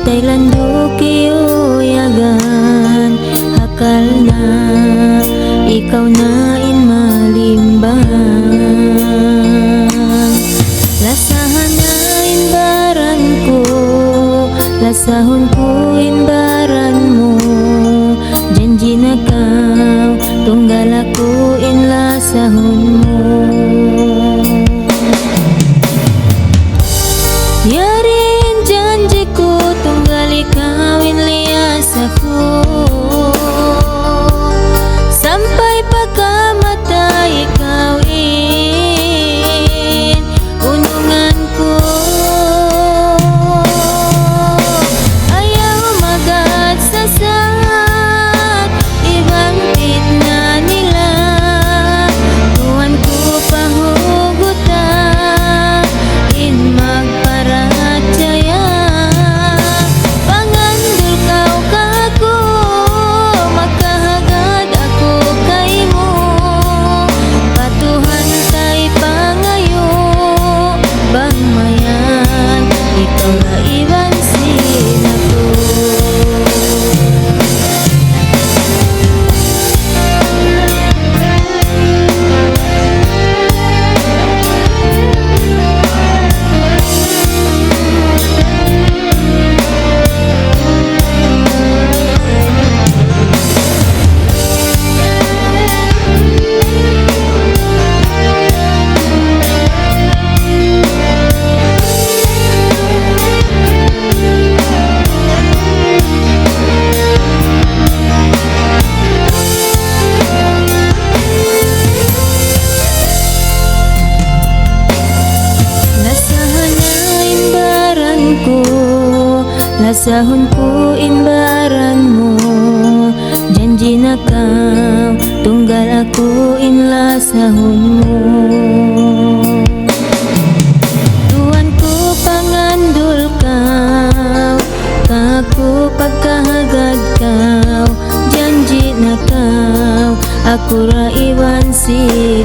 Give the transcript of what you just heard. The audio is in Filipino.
Tay landok iuyagan, hakal na ikaw na in malimban. Lasahan na inbaran ko, lasahon ko inbaran mo. Janji na kau, tunggal ako in lasahon mo. Yarin janji ko, tunggal ikaw in lias ako. Sampai pagkamatay ikaw in unungan ko. Ayaw magat sa sat, ibang fitna nila. Tuwan ko pahugutan, in magparataya. Pangandul kau kako, makahagad ako kay mo. Patuhan tay pangayo, bangmayan, ikaw na ibansin ako. Lasahon ko inbaran mo, janji na kau, tunggal ako in lasahon mo. Tuwan ko pangandul kau, kaku pagkahagad kau. Janji na kau, ako ra iwansin